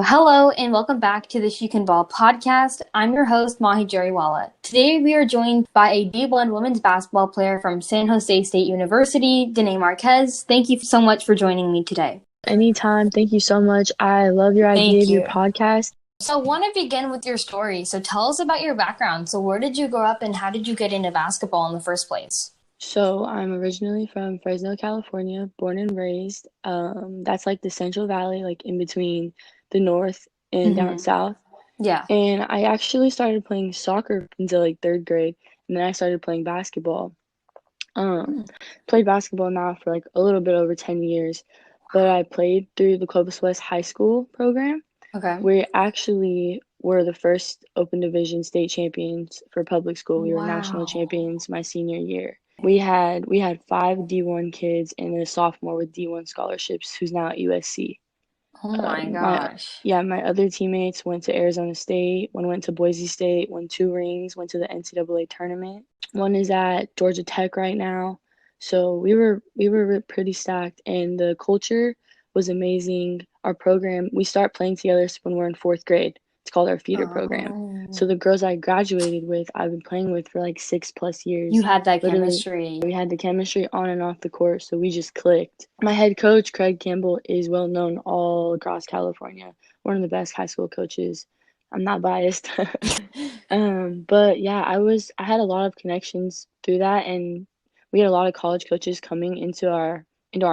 Hello and welcome back to the She Can Ball podcast. I'm your host, Mahi Jariwala. Today we are joined by a D1 women's basketball player from San José State University, Danae Marquez. Thank you so much for joining me today. Anytime. Thank you so much. I love your idea of your podcast. So I want to begin with your story. So tell us about your background. So where did you grow up and how did you get into basketball in the first place? So I'm originally from Fresno, California, born and raised. That's like the Central Valley, like in between the north and down south. Yeah. And I actually started playing soccer until like third grade, and then I started playing basketball. Played basketball now for like a little bit over 10 years, but I played through the Clovis West High School program. Okay. We actually were the first Open Division state champions for public school. We were national champions my senior year. We had 5 D1 kids and a sophomore with D1 scholarships who's now at USC. Oh my gosh. My other teammates went to Arizona State, one went to Boise State, won 2 rings, went to the NCAA tournament. One is at Georgia Tech right now. So we were pretty stacked, and the culture was amazing. Our program, we start playing together when we're in 4th grade. It's called our feeder program. So the girls I graduated with, I've been playing with for like 6+ years. You had that chemistry. We had the chemistry on and off the court, so we just clicked. My head coach, Craig Campbell, is well known all across California. One of the best high school coaches. I'm not biased. But yeah, I had a lot of connections through that, and we had a lot of college coaches coming into our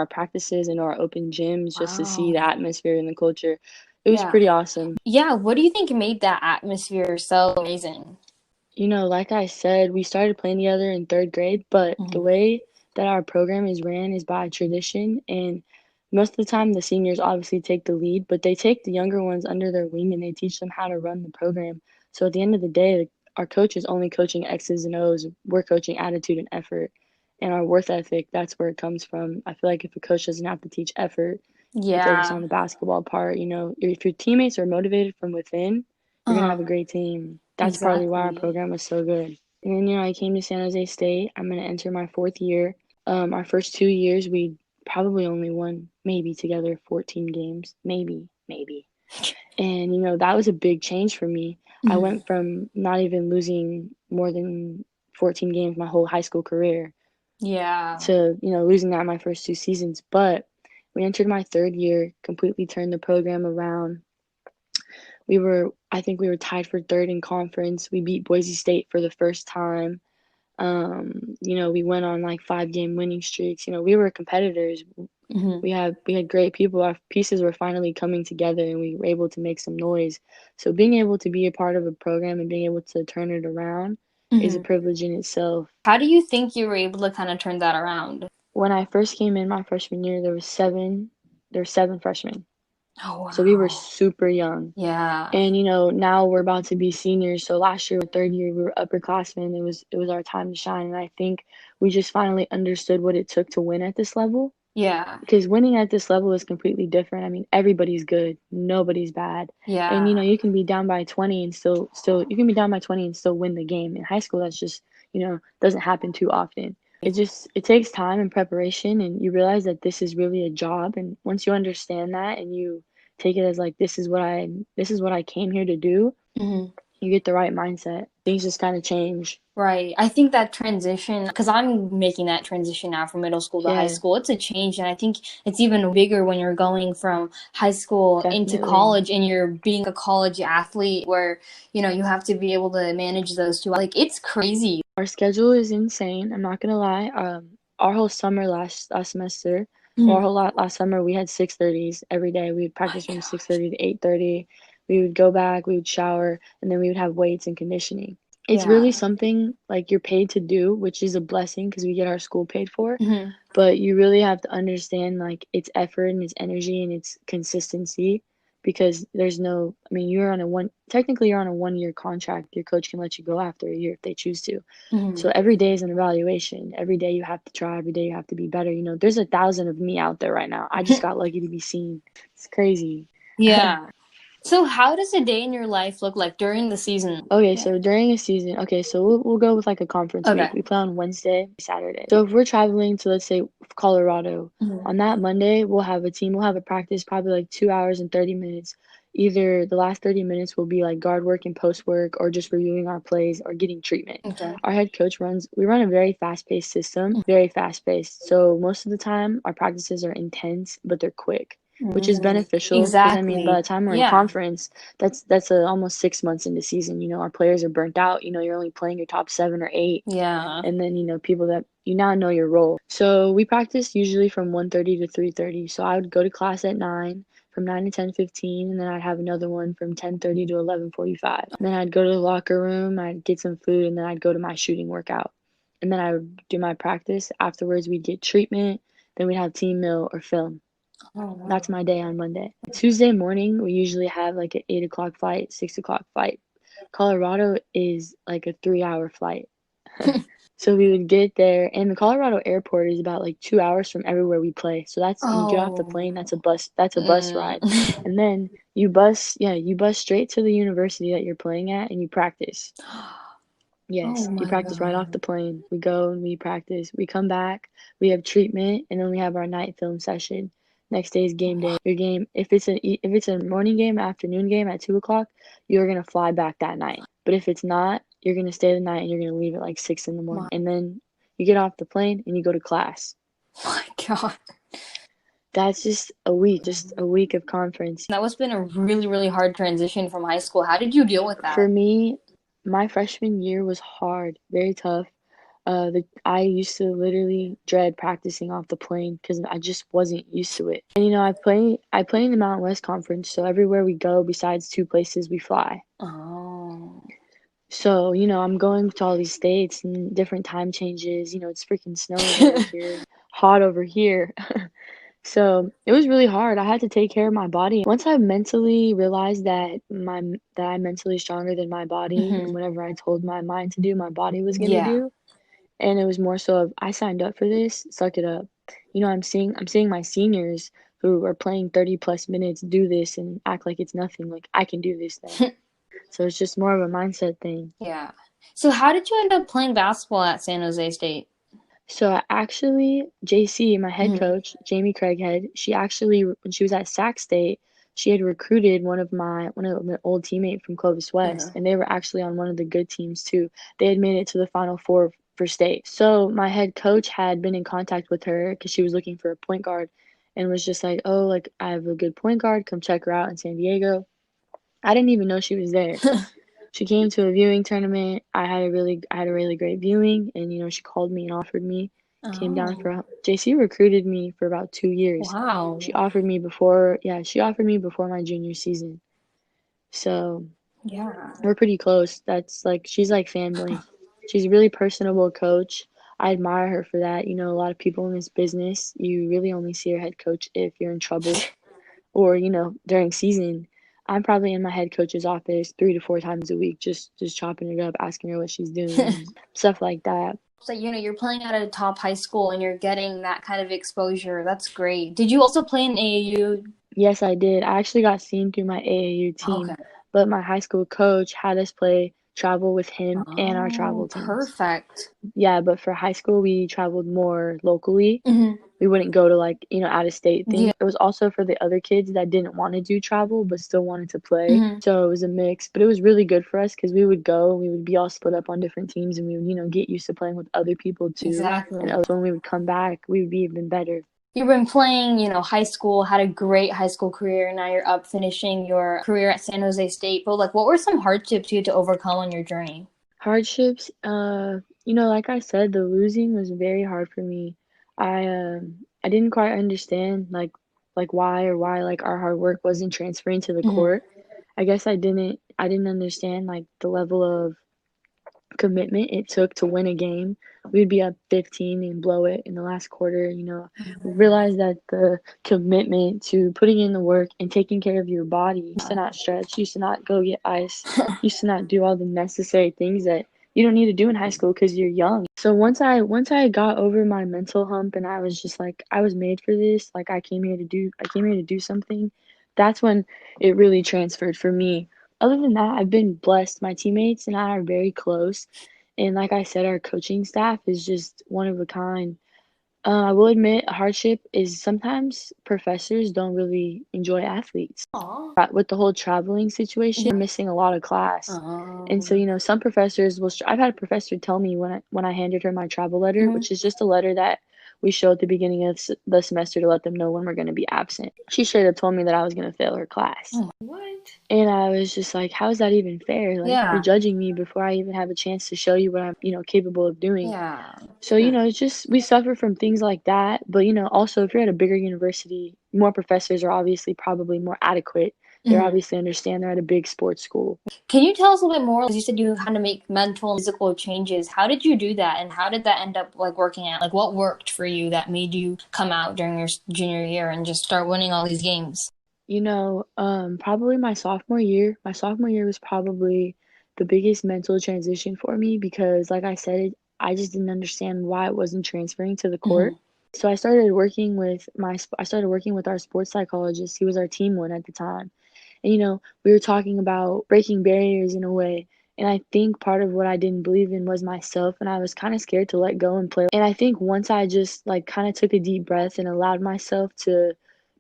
practices, into our open gyms just to see the atmosphere and the culture. It was pretty awesome. Yeah, what do you think made that atmosphere so amazing? You know, like I said, we started playing together in 3rd grade, but the way that our program is ran is by tradition, and most of the time the seniors obviously take the lead, but they take the younger ones under their wing and they teach them how to run the program. So at the end of the day, our coach is only coaching X's and O's. We're coaching attitude and effort, and our worth ethic, that's where it comes from. I feel like if a coach doesn't have to teach effort, you focus on the basketball part. You know, if your teammates are motivated from within, you're gonna have a great team. That's partly why our program was so good. And then, you know, I came to San Jose State. I'm gonna enter my 4th year. Our first 2 years, we probably only won maybe together 14 games, maybe. And you know, that was a big change for me. I went from not even losing more than 14 games my whole high school career. To, you know, losing that my first 2 seasons. But we entered my 3rd year, completely turned the program around. I think we were tied for 3rd in conference. We beat Boise State for the first time. You know, we went on like 5-game winning streaks. You know, we were competitors. We had great people. Our pieces were finally coming together, and we were able to make some noise. So being able to be a part of a program and being able to turn it around is a privilege in itself. How do you think you were able to kind of turn that around? When I first came in my freshman year, there were 7 freshmen. Oh, wow. So we were super young. Yeah. And you know, now we're about to be seniors. So last year, 3rd year, we were upperclassmen. It was our time to shine. And I think we just finally understood what it took to win at this level. Yeah. Because winning at this level is completely different. I mean, everybody's good. Nobody's bad. Yeah. And you know, you can be down by 20 and still win the game. In high school, that's just, you know, doesn't happen too often. It takes time and preparation, and you realize that this is really a job. And once you understand that and you take it as like, this is what I came here to do, you get the right mindset. Things just kind of change. Right. I think that transition, because I'm making that transition now from middle school to high school, it's a change. And I think it's even bigger when you're going from high school into college and you're being a college athlete where, you know, you have to be able to manage those two. Like, it's crazy. Our schedule is insane. I'm not going to lie. Our whole summer last semester, our whole last summer, we had 6:30s every day. We would practice from 6:30 to 8:30. We would go back, we would shower, and then we would have weights and conditioning. It's really something like you're paid to do, which is a blessing because we get our school paid for. But you really have to understand like its effort and its energy and its consistency, because there's no, I mean, you're on a 1-year contract. Your coach can let you go after a year if they choose to. So every day is an evaluation. Every day you have to try. Every day you have to be better. You know, there's 1,000 of me out there right now. I just got lucky to be seen. It's crazy. Yeah. So how does a day in your life look like during the season? Okay, so during a season, so we'll go with like a conference week. We play on Wednesday, Saturday. So if we're traveling to, let's say, Colorado, on that Monday, we'll have a practice, probably like 2 hours and 30 minutes. either the last 30 minutes will be like guard work and post work or just reviewing our plays or getting treatment. Okay. Our head coach we run a very fast-paced system, very fast-paced. So most of the time our practices are intense, but they're quick, which is beneficial because I mean, by Exactly. the time we're in Yeah. conference, that's almost 6 months into season. You know, our players are burnt out. You know, you're only playing your top 7 or 8. Yeah. And then, you know, people that you now know your role. So we practice usually from 1:30 to 3:30. So I would go to class at 9, from 9 to 10:15, and then I'd have another one from 10:30 to 11:45. Then I'd go to the locker room, I'd get some food, and then I'd go to my shooting workout. And then I would do my practice. Afterwards, we'd get treatment. Then we'd have team meal or film. Oh, wow. That's my day on Monday. Tuesday morning, we usually have like an 8 o'clock flight, 6 o'clock flight. Colorado is like a 3-hour flight. So we would get there, and the Colorado airport is about like 2 hours from everywhere we play. So that's you get off the plane, that's a bus ride. And then you bus straight to the university that you're playing at and you practice. Yes, Oh you my practice right off God. the plane. We go and we practice. We come back, we have treatment, and then we have our night film session. Next day is game day. Your game, if it's a morning game, afternoon game at 2 o'clock, you're gonna fly back that night. But if it's not, you're gonna stay the night and you're gonna leave at like 6 in the morning. And then you get off the plane and you go to class. My God. That's just a week of conference. That must have been a really, really hard transition from high school. How did you deal with For that? me, my freshman year was hard, very tough. I used to literally dread practicing off the plane because I just wasn't used to it. And you know, I play in the Mountain West Conference, so everywhere we go, besides 2 places, we fly. Oh. So, you know, I'm going to all these states and different time changes. You know, it's freaking snowing over here, hot over here. So it was really hard. I had to take care of my body. Once I mentally realized that I'm mentally stronger than my body, and whatever I told my mind to do, my body was gonna Yeah. do. And it was more so of I signed up for this, suck it up. You know, I'm seeing my seniors who are playing 30 plus minutes do this and act like it's nothing. Like I can do this then. So it's just more of a mindset thing. Yeah. So how did you end up playing basketball at San Jose State? So actually, JC, my head coach, Jamie Craighead, she actually when she was at Sac State, she had recruited one of my old teammate from Clovis West, and they were actually on one of the good teams too. They had made it to the Final Four for state. So my head coach had been in contact with her because she was looking for a point guard, and was just like, "Oh, like I have a good point guard. Come check her out in San Diego." I didn't even know she was there. She came to a viewing tournament. I had a really great viewing, and you know she called me and offered me. Came down Oh. for JC recruited me for about 2 years. Wow. She offered me before my junior season. So Yeah. we're pretty close. That's like she's like family. She's a really personable coach. I admire her for that. You know, a lot of people in this business, you really only see your head coach if you're in trouble or, you know, during season. I'm probably in my head coach's office 3 to 4 times a week, just chopping it up, asking her what she's doing, stuff like that. So, you know, you're playing at a top high school and you're getting that kind of exposure. That's great. Did you also play in AAU? Yes, I did. I actually got seen through my AAU team, Okay. but my high school coach had us play travel with him and our Oh, travel teams. perfect. Yeah, but for high school, we traveled more locally. Mm-hmm. We wouldn't go to like, you know, out of state things. Yeah. It was also for the other kids that didn't want to do travel but still wanted to play. Mm-hmm. So it was a mix, but it was really good for us because we would go and we would be all split up on different teams and we would, you know, get used to playing with other people too. Exactly. And when we would come back, we would be even better. You've been playing, you know, high school, had a great high school career, and now you're up finishing your career at San Jose State. But like, what were some hardships you had to overcome on your journey? Hardships, you know, like I said, the losing was very hard for me. I didn't quite understand like why like our hard work wasn't transferring to the Mm-hmm. court. I didn't understand like the level of commitment it took to win a game. We'd be up 15 and blow it in the last quarter, you know. Realize that the commitment to putting in the work and taking care of your body, used to not stretch, used to not go get ice, used to not do all the necessary things that you don't need to do in high school because you're young. So once I got over my mental hump and I was just like I was made for this, like I came here to do something. That's when it really transferred for me. Other than that, I've been blessed. My teammates and I are very close. And like I said, our coaching staff is just one of a kind. I will admit, a hardship is sometimes professors don't really enjoy athletes. Aw. With the whole traveling situation, Yeah. we're missing a lot of class. And so, Um, some professors will, I've had a professor tell me when I handed her my travel letter, mhm. which is just a letter that we show at the beginning of the semester to let them know when we're going to be absent. She straight up told me that I was going to fail her class. Oh, what? And I was just like, how is that even fair? Like, you're Yeah. judging me before I even have a chance to show you what I'm, capable of doing. Yeah. So, it's just we suffer from things like that. But, also if you're at a bigger university, more professors are obviously probably more adequate. They're Mhm. obviously understand they're at a big sports school. Can you tell us a little bit more? Because you said you had to make mental and physical changes. How did you do that, and how did that end up like working out? Like, what worked for you that made you come out during your junior year and just start winning all these games? Probably my sophomore year. My sophomore year was probably the biggest mental transition for me because, like I said, I just didn't understand why it wasn't transferring to the Hmm. court. So I started working with our sports psychologist. He was our team one at the time. And, we were talking about breaking barriers in a way. And I think part of what I didn't believe in was myself, and I was kind of scared to let go and play. And I think once I just like kind of took a deep breath and allowed myself to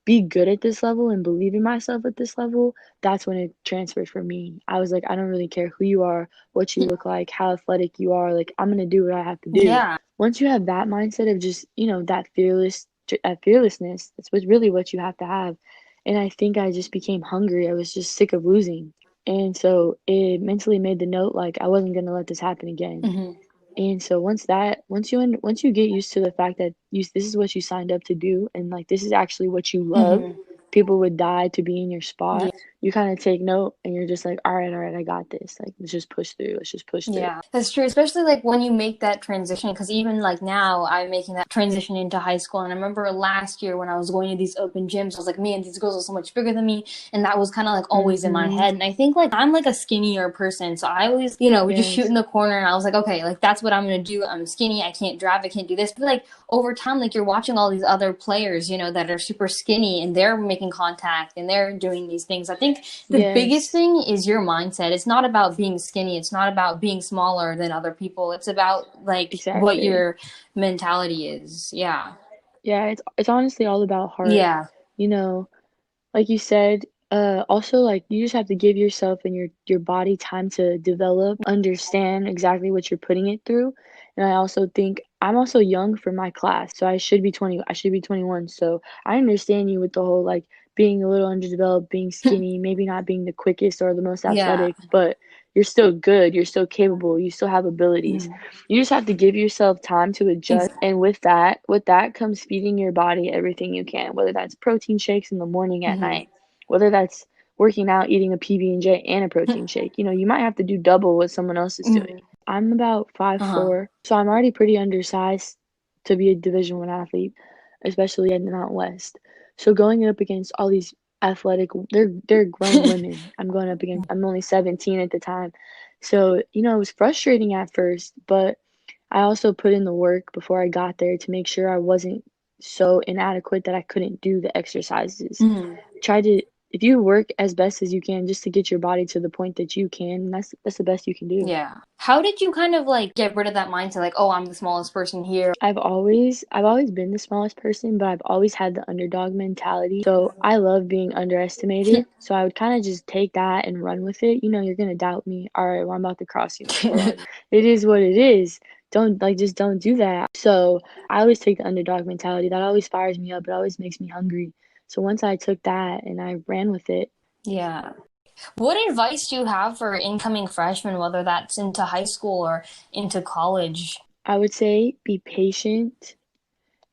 be good at this level and believe in myself at this level, that's when it transferred for me. I was like, I don't really care who you are, what you look like, how athletic you are. Like, I'm gonna do what I have to do. Yeah. Once you have that mindset of just, that fearlessness, that's really what you have to have. And I think I just became hungry. I was just sick of losing. And so it mentally made the note like I wasn't gonna let this happen again. Hmm. And so once you get used to the fact that this is what you signed up to do and like this is actually what you love, Hmm. people would die to be in your Yeah. spot. You kind of take note and you're just like, all right, I got this. Like let's just push through. Let's just push through. Yeah, that's true. Especially like when you make that transition, because even like now I'm making that transition into high school. And I remember last year when I was going to these open gyms, I was like, man, these girls are so much bigger than me. And that was kind of like always in my Mm-hmm. head. And I think like I'm like a skinnier person. So I always, we just shoot Yes. in the corner and I was like, okay, like that's what I'm going to do. I'm skinny. I can't drive. I can't do this. But like over time, like you're watching all these other players, that are super skinny and they're making contact and they're doing these things. I think the biggest Yes. thing is your mindset. It's not about being skinny. It's not about being smaller than other people. It's about like what Exactly. your mentality is. Yeah. Yeah, it's honestly all about heart. Yeah. You know, like you said, also like you just have to give yourself and your body time to develop, understand exactly what you're putting it through. And I also think I'm also young for my class, so I should be 21. So I understand you with the whole like being a little underdeveloped, being skinny, maybe not being the quickest or the most Yeah. athletic, but you're still good, you're still capable, you still have abilities. Mm. You just have to give yourself time to adjust. Exactly. And with that comes feeding your body everything you can, whether that's protein shakes in the morning, at Hmm. night, whether that's working out, eating a PB&J and a protein shake. You might have to do double what someone else is doing. I'm about Uh-huh. 5'4", so I'm already pretty undersized to be a Division One athlete, especially in the Mountain West. So going up against all these athletic, they're grown women. I'm going up against. I'm only 17 at the time, so it was frustrating at first, but I also put in the work before I got there to make sure I wasn't so inadequate that I couldn't do the exercises. Hmm. Try to If you work as best as you can just to get your body to the point that you can, that's the best you can do. Yeah. How did you kind of like get rid of that mindset like, oh, I'm the smallest person here? I've always been the smallest person, but I've always had the underdog mentality. So I love being underestimated. So I would kind of just take that and run with it. You're gonna doubt me. All right, well, I'm about to cross you in the floor. It is what it is. Just don't do that. So I always take the underdog mentality. That always fires me up. It always makes me hungry. So once I took that and I ran with it, Yeah. What advice do you have for incoming freshmen, whether that's into high school or into college? I would say be patient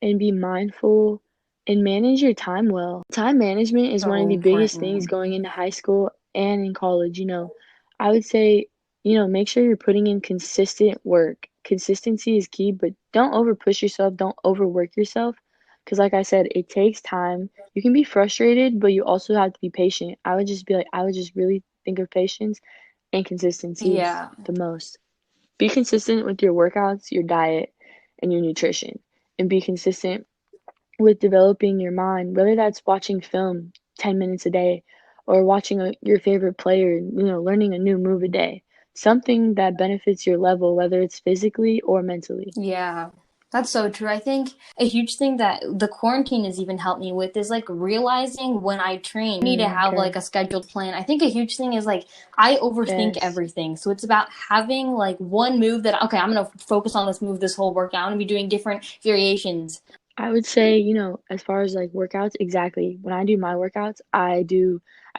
and be mindful and manage your time well. Time management is one of So the biggest things important. going into high school and in college. I would say, make sure you're putting in consistent work. Consistency is key, but don't over push yourself, don't overwork yourself. Because, like I said, it takes time. You can be frustrated, but you also have to be patient. I would just really think of patience and consistency is Yeah. the most. Be consistent with your workouts, your diet, and your nutrition, and be consistent with developing your mind, whether that's watching film 10 minutes a day or watching your favorite player, learning a new move a day, something that benefits your level, whether it's physically or mentally. Yeah. That's so true. I think a huge thing that the quarantine has even helped me with is like realizing when I train, I need to have like a scheduled plan. I think a huge thing is like I overthink everything. So it's about having like one move that, okay, I'm going to focus on this move this whole workout. I'm going to be doing different variations. I would say, you know, as far as like workouts, exactly. When I do my workouts, I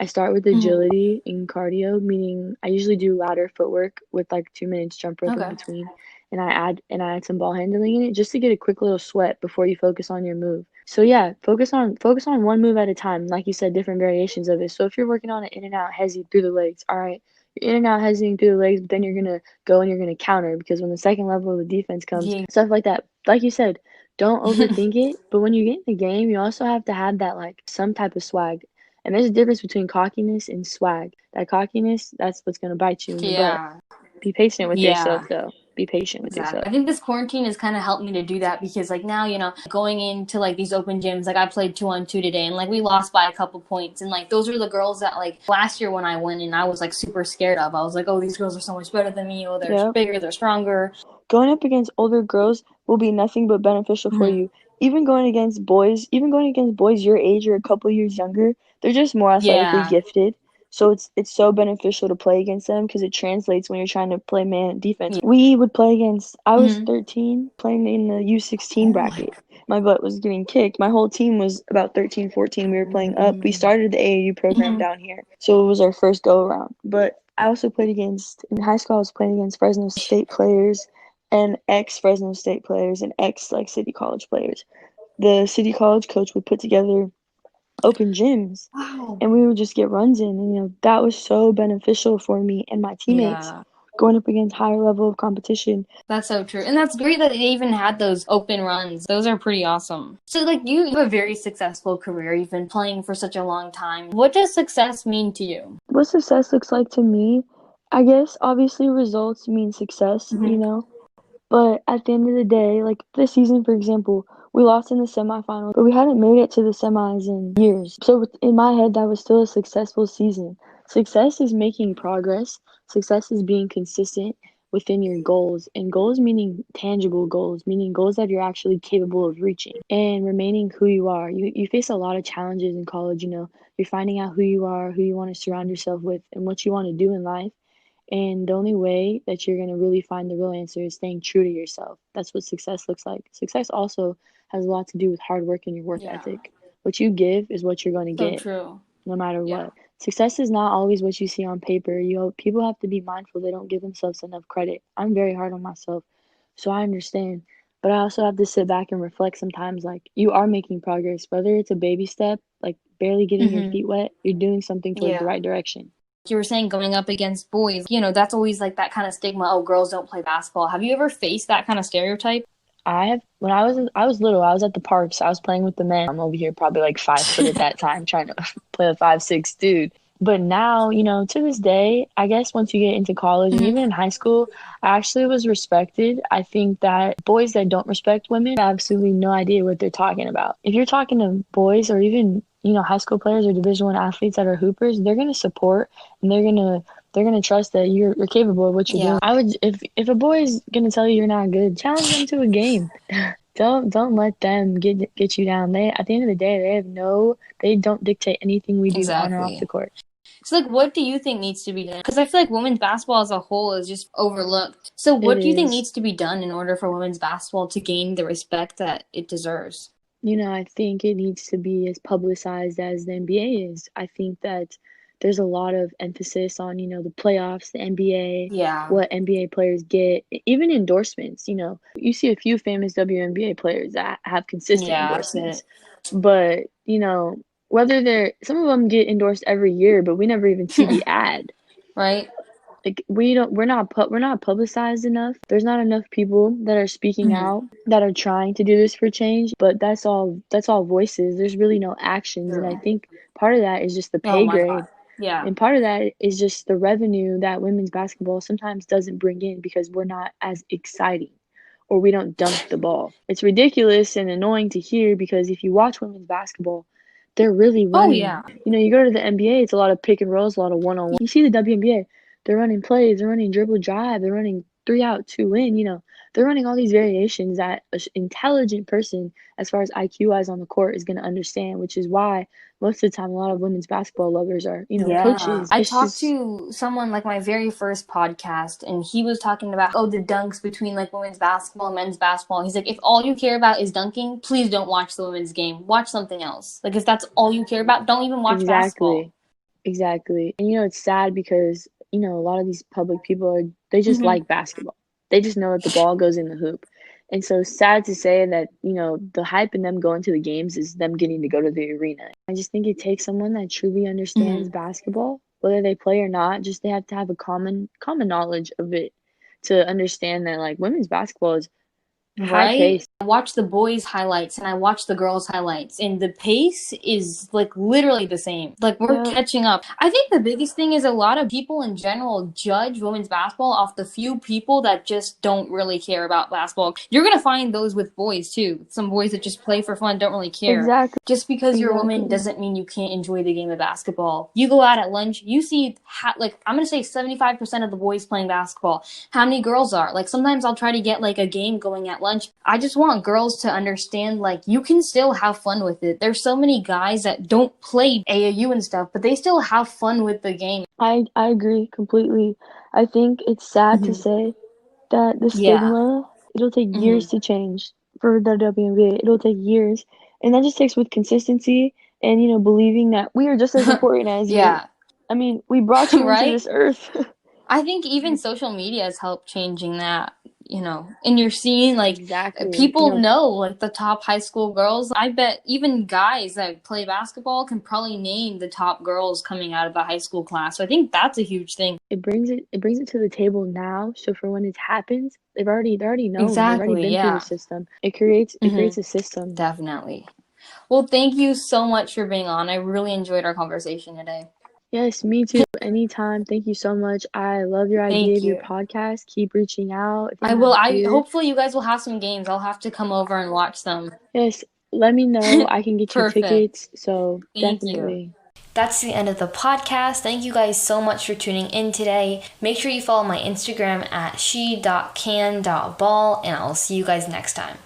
start with agility and cardio, meaning I usually do ladder footwork with like 2 minutes jump rope in between. And I add some ball handling in it just to get a quick little sweat before you focus on your move. So yeah, focus on one move at a time. Like you said, different variations of it. So if you're working on an in and out hezzy through the legs, all right, you're in and out hezzying through the legs, but then you're gonna go and you're gonna counter because when the second level of the defense comes, stuff like that. Like you said, don't overthink it, but when you get in the game, you also have to have that like some type of swag. And there's a difference between cockiness and swag. That cockiness, that's what's gonna bite you in the butt. Be patient with yourself though. Be patient with yourself. I think this quarantine has kind of helped me to do that because like now, you know, going into like these open gyms, like I played 2-on-2 today and like we lost by a couple points. And like those are the girls that like last year when I went and I was like super scared of. I was like, oh, these girls are so much better than me. Oh, they're bigger, they're stronger. Going up against older girls will be nothing but beneficial for you. Even going against boys your age or a couple years younger, they're just more athletically gifted. So it's so beneficial to play against them because it translates when you're trying to play man defense. We would play against, I was 13 playing in the U16 bracket. My butt was getting kicked. My whole team was about 13, 14. We were playing up. We started the AAU program down here. So it was our first go around. But I also played against, in high school, I was playing against Fresno State players and ex-Fresno State players and like City College players. The City College coach would put together open gyms and we would just get runs in, and you know that was so beneficial for me and my teammates going up against higher level of competition. That's so true. And that's great that they even had those open runs. Those are pretty awesome. So like you have a very successful career. You've been playing for such a long time. What does success mean to you? What success looks like to me, I guess obviously results mean success, you know. But at the end of the day, like this season, for example, we lost in the semifinals, but we hadn't made it to the semis in years. So in my head, that was still a successful season. Success is making progress. Success is being consistent within your goals. And goals meaning tangible goals, meaning goals that you're actually capable of reaching and remaining who you are. You face a lot of challenges in college, you know. You're finding out who you are, who you want to surround yourself with, and what you want to do in life. And the only way that you're going to really find the real answer is staying true to yourself. That's what success looks like. Success also has a lot to do with hard work and your work ethic. What you give is what you're going to get, no matter what. Success is not always what you see on paper. People have to be mindful they don't give themselves enough credit. I'm very hard on myself, so I understand. But I also have to sit back and reflect sometimes, like, you are making progress. Whether it's a baby step, like barely getting your feet wet, you're doing something towards the right direction. You were saying going up against boys, you know, that's always like that kind of stigma, oh, girls don't play basketball. Have you ever faced that kind of stereotype? I have. When I was little, I was at the parks. I was playing with the men. I'm over here probably like 5 foot at that time trying to play a 5'6" dude. But now, you know, to this day, I guess once you get into college and even in high school, I actually was respected. I think that boys that don't respect women have absolutely no idea what they're talking about. If you're talking to boys or even, you know, high school players or Division I athletes that are hoopers, they're going to support and they're going to trust that you're capable of what you're doing. I would, if a boy is going to tell you you're not good, challenge them to a game. Don't let them get you down. They, at the end of the day, they don't dictate anything we do on or off the court. So, like, what do you think needs to be done? Because I feel like women's basketball as a whole is just overlooked. So what do you think needs to be done in order for women's basketball to gain the respect that it deserves? You know, I think it needs to be as publicized as the NBA is. I think that there's a lot of emphasis on, you know, the playoffs, the NBA, what NBA players get, even endorsements. You know, you see a few famous WNBA players that have consistent endorsements. But, you know, some of them get endorsed every year, but we never even see the ad. Right? Like we're not publicized enough. There's not enough people that are speaking out, that are trying to do this for change, but that's all voices. There's really no actions. And I think part of that is just the pay grade. Yeah. And part of that is just the revenue that women's basketball sometimes doesn't bring in because we're not as exciting or we don't dunk the ball. It's ridiculous and annoying to hear because if you watch women's basketball, they're really running. You know, you go to the NBA, it's a lot of pick and rolls, a lot of one-on-one. You see the WNBA, they're running plays, they're running dribble drive, they're running 3 out, 2 in, you know. they're running all these variations that an intelligent person, as far as IQ-wise on the court, is going to understand, which is why most of the time a lot of women's basketball lovers are, Yeah. coaches. I It's talked just to someone like my very first podcast, and he was talking about, the dunks between like women's basketball and men's basketball. He's like, if all you care about is dunking, please don't watch the women's game. Watch something else. Like, if that's all you care about, don't even watch basketball. Exactly. And it's sad because, a lot of these public people they just like basketball. They just know that the ball goes in the hoop. And so sad to say that, the hype in them going to the games is them getting to go to the arena. I just think it takes someone that truly understands basketball, whether they play or not, just they have to have a common knowledge of it to understand that like women's basketball is high Right? pace. I watch the boys' highlights and I watch the girls' highlights, and the pace is like literally the same. Like, we're catching up. I think the biggest thing is a lot of people in general judge women's basketball off the few people that just don't really care about basketball. You're gonna find those with boys too. Some boys that just play for fun, don't really care. Exactly. Just because you're a woman doesn't mean you can't enjoy the game of basketball. You go out at lunch, you see, like, I'm gonna say 75% of the boys playing basketball. How many girls are? Like, sometimes I'll try to get like a game going at lunch. I just want girls to understand, like, you can still have fun with it. There's so many guys that don't play AAU and stuff, but they still have fun with the game. I agree completely. I think it's sad to say that the stigma, it'll take years to change for the WNBA. It'll take years. And that just takes with consistency and, believing that we are just as important as you. I mean, we brought you into this earth. I think even social media has helped changing that, and you're seeing like people know like the top high school girls. I bet even guys that play basketball can probably name the top girls coming out of a high school class. So I think that's a huge thing. It brings it to the table now. So for when it happens, they're already known. They've already been through the system. It creates a system. Definitely. Well, thank you so much for being on. I really enjoyed our conversation today. Yes, me too. Anytime. Thank you so much. I love your idea of your podcast. Keep reaching out. I will. Hopefully you guys will have some games. I'll have to come over and watch them. Yes, let me know. I can get you tickets. So definitely. You. That's the end of the podcast. Thank you guys so much for tuning in today. Make sure you follow my Instagram at she.can.ball, and I'll see you guys next time.